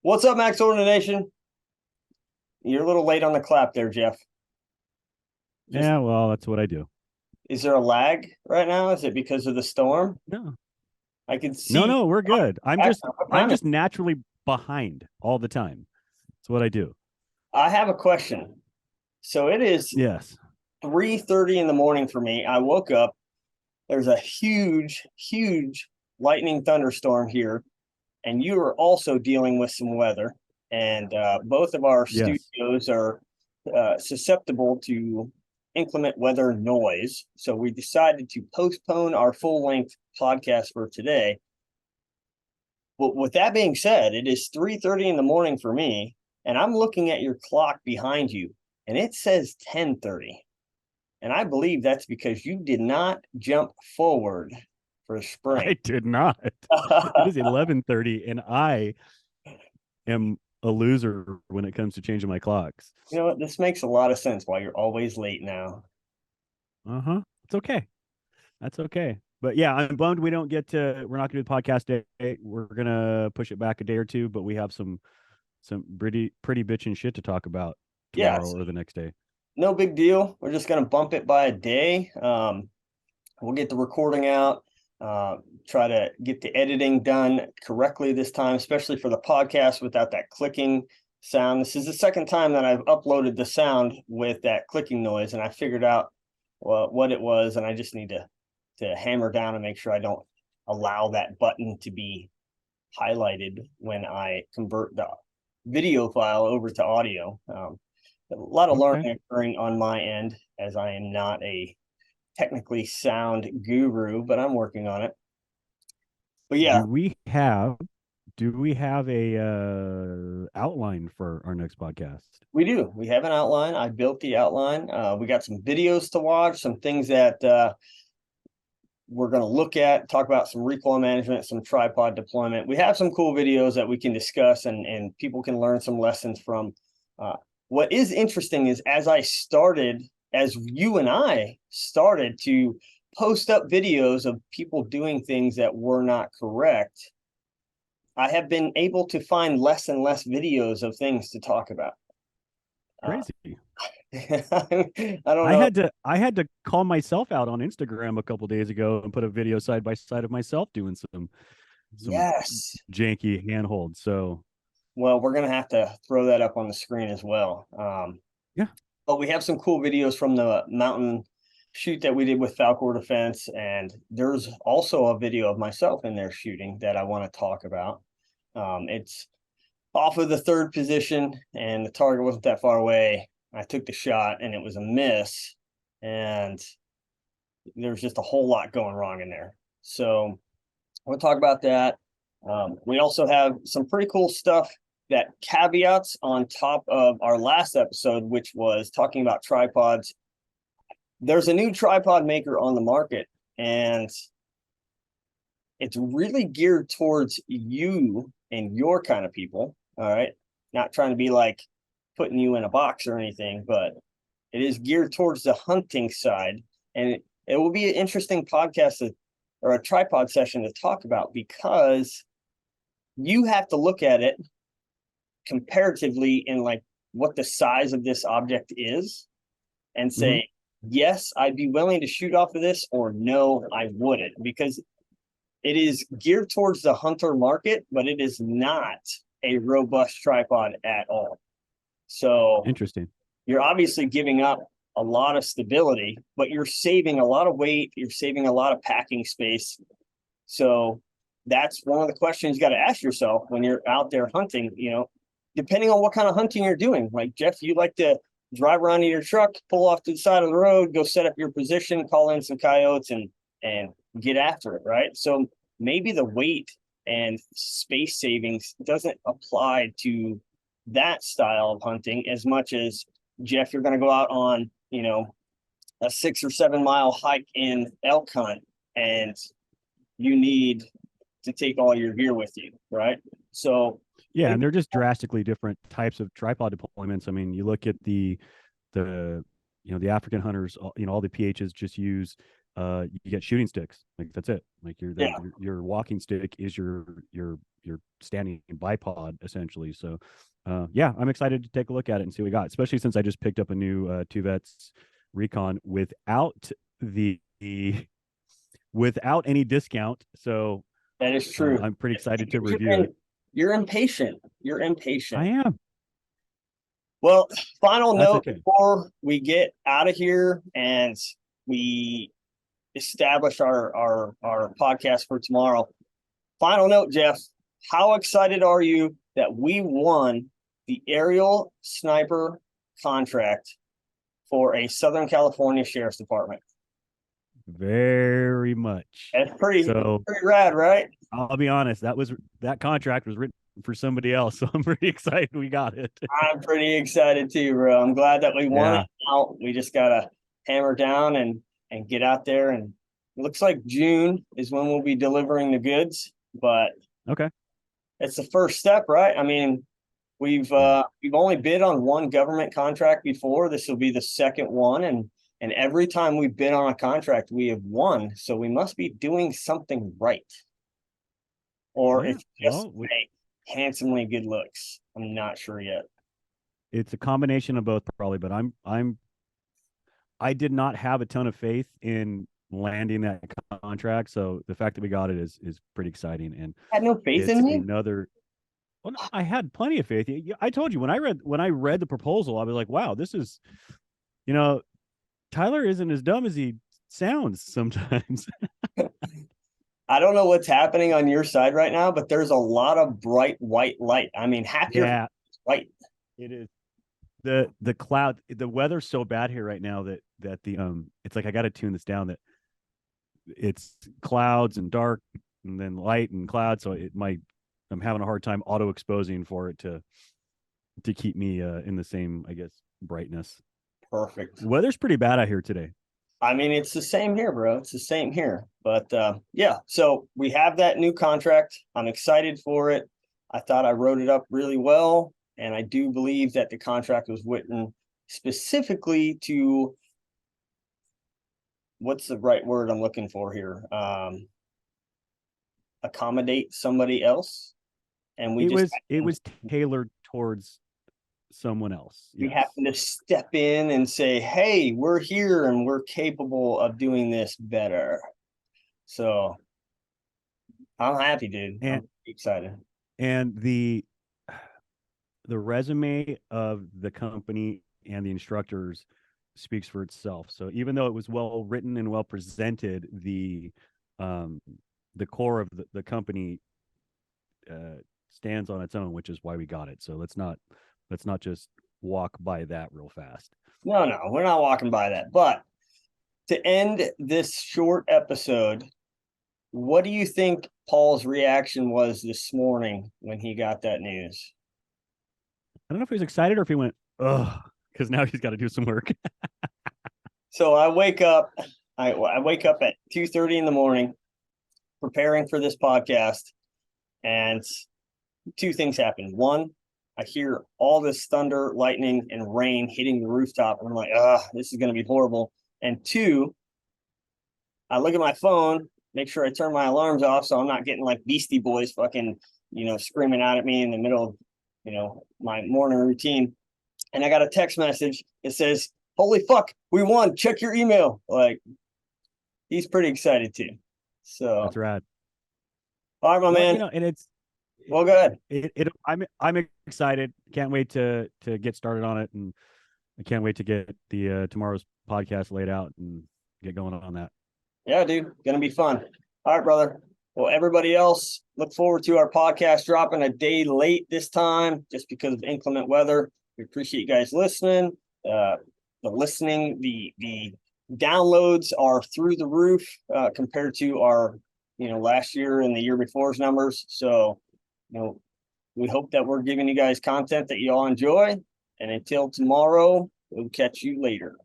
What's up, Max Order Nation? You're a little late on the clap there, Jeff. Just Yeah, well, that's what I do. is there a lag right now? Is it because of the storm? No, I can no, see no, we're good. I'm just, background. What I'm time is just naturally behind all the time. That's what I do. I have a question. So it is Yes. 3:30 in the morning for me. I woke up. There's a huge lightning thunderstorm here, and you are also dealing with some weather. And both of our Yes. studios are susceptible to inclement weather noise. So we decided to postpone our full length podcast for today. But with that being said, it is 3:30 in the morning for me, and I'm looking at your clock behind you, and it says 10:30. And I believe that's because you did not jump forward for spring. I did not. It is 11:30 and I am a loser when it comes to changing my clocks. You know what? This makes a lot of sense why you're always late now. Uh-huh. It's okay. That's okay. But yeah, I'm bummed we're not gonna do the podcast day. We're gonna push it back a day or two, but we have some pretty bitchin' shit to talk about Yeah, tomorrow or the next day. no big deal. We're just going to bump it by a day. We'll get the recording out, try to get the editing done correctly this time, especially for the podcast without that clicking sound. This is the second time that I've uploaded the sound with that clicking noise, and I figured out what it was, and I just need to hammer down and make sure I don't allow that button to be highlighted when I convert the video file over to audio. A lot of Okay. learning occurring on my end as I am not a technically sound guru, but I'm working on it. But yeah, Do we have do we have a outline for our next podcast? we do. We have an outline. I built the outline. We got some videos to watch, some things that we're going to look at, talk about some recoil management, some tripod deployment. We have some cool videos that we can discuss and people can learn some lessons from. What is interesting is as you and I started to post up videos of people doing things that were not correct, I have been able to find less and less videos of things to talk about. Uh, Crazy. I don't I know. had to I had to call myself out on Instagram a couple days ago and put a video side by side of myself doing some Yes. janky handhold. So Well, we're going to have to throw that up on the screen as well. yeah. But we have some cool videos from the mountain shoot that we did with Falcor Defense, and there's also a video of myself in there shooting that I want to talk about. It's off of the third position, and the target wasn't that far away. I took the shot, and it was a miss, and there was just a whole lot going wrong in there. So we'll talk about that. We also have some pretty cool stuff that caveats on top of our last episode, which was talking about tripods. There's a new tripod maker on the market, and it's really geared towards you and your kind of people. All right. Not trying to be like putting you in a box or anything, but it is geared towards the hunting side. And it will be an interesting podcast or a tripod session to talk about because you have to look at it comparatively in like what the size of this object is and Mm-hmm. say, yes, I'd be willing to shoot off of this, or no, I wouldn't, because it is geared towards the hunter market, but it is not a robust tripod at all. So Interesting. you're obviously giving up a lot of stability, but you're saving a lot of weight, you're saving a lot of packing space. So that's one of the questions you got to ask yourself when you're out there hunting, depending on what kind of hunting you're doing. Like Jeff, you like to drive around in your truck, pull off to the side of the road, go set up your position, call in some coyotes and get after it, right? So maybe the weight and space savings doesn't apply to that style of hunting as much as Jeff, you're going to go out on, a 6 or 7 mile hike in elk hunt, and you need to take all your gear with you, right? So Yeah, and maybe they're just drastically different types of tripod deployments. I mean, you look at the the African hunters, all the PHs just use you get shooting sticks. Like that's it. Like Yeah. your walking stick is your standing bipod essentially. So yeah, I'm excited to take a look at it and see what we got, especially since I just picked up a new two vets recon without any discount. So That is true. I'm pretty excited to review it. You're impatient. You're impatient. I am. Well, final That's note okay. before we get out of here and we establish our podcast for tomorrow. Final note, Jeff, how excited are you that we won the aerial sniper contract for a Southern California Sheriff's Department? Very much. That's pretty So rad, right? I'll be honest, that contract was written for somebody else, so I'm pretty excited we got it. I'm pretty excited too, bro. I'm glad that we won it. Now we just gotta hammer down and get out there. And it looks like June is when we'll be delivering the goods. But Okay. it's the first step, right? I mean, we've only bid on one government contract before. This will be the second one, and every time we bid on a contract, we have won. So we must be doing something right, or Yeah, it's just well, handsomely good looks. I'm not sure yet. it's a combination of both probably, but I did not have a ton of faith in landing that contract, so the fact that we got it is pretty exciting. And Had no faith it's in me. another. Well, no, I had plenty of faith. I told you when I read the proposal, I was like, wow, this is, Tyler isn't as dumb as he sounds sometimes. I don't know what's happening on your side right now, but there's a lot of bright white light. I mean, half your white. It is. The cloud, the weather's so bad here right now that the it's like I got to tune this down, that it's clouds and dark and then light and cloud, so I'm having a hard time auto exposing for it to keep me in the same, I guess, brightness. Perfect. The weather's pretty bad out here today. I mean, it's the same here, bro. It's the same here. But yeah, so we have that new contract. I'm excited for it. I thought I wrote it up really well. And I do believe that the contract was written specifically to, what's the right word I'm looking for here? Accommodate somebody else. And it was tailored towards someone else. We happen to step in and say, hey, we're here and we're capable of doing this better. So I'm happy, dude. I'm excited. And the resume of the company and the instructors speaks for itself. So even though it was well written and well presented, the core of the company stands on its own, which is why we got it. So let's not just walk by that real fast. No, we're not walking by that. But to end this short episode, what do you think Paul's reaction was this morning when he got that news? I don't know if he was excited or if he went, oh, because now he's got to do some work. So I wake up at 2:30 in the morning, preparing for this podcast, and two things happen. One, I hear all this thunder, lightning, and rain hitting the rooftop, and I'm like, this is going to be horrible. And two, I look at my phone, make sure I turn my alarms off so I'm not getting like Beastie Boys fucking, screaming out at me in the middle of, my morning routine. And I got a text message that says, holy fuck, we won. Check your email. Like, he's pretty excited too. So that's rad. All right, my man. And it's, well, go ahead. I'm excited. Can't wait to get started on it, and I can't wait to get the tomorrow's podcast laid out and get going on that. Yeah, dude, gonna be fun. All right, brother. Well, everybody else, look forward to our podcast dropping a day late this time, just because of inclement weather. We appreciate you guys listening. The downloads are through the roof compared to our, last year and the year before's numbers. So, we hope that we're giving you guys content that you all enjoy. And until tomorrow, we'll catch you later.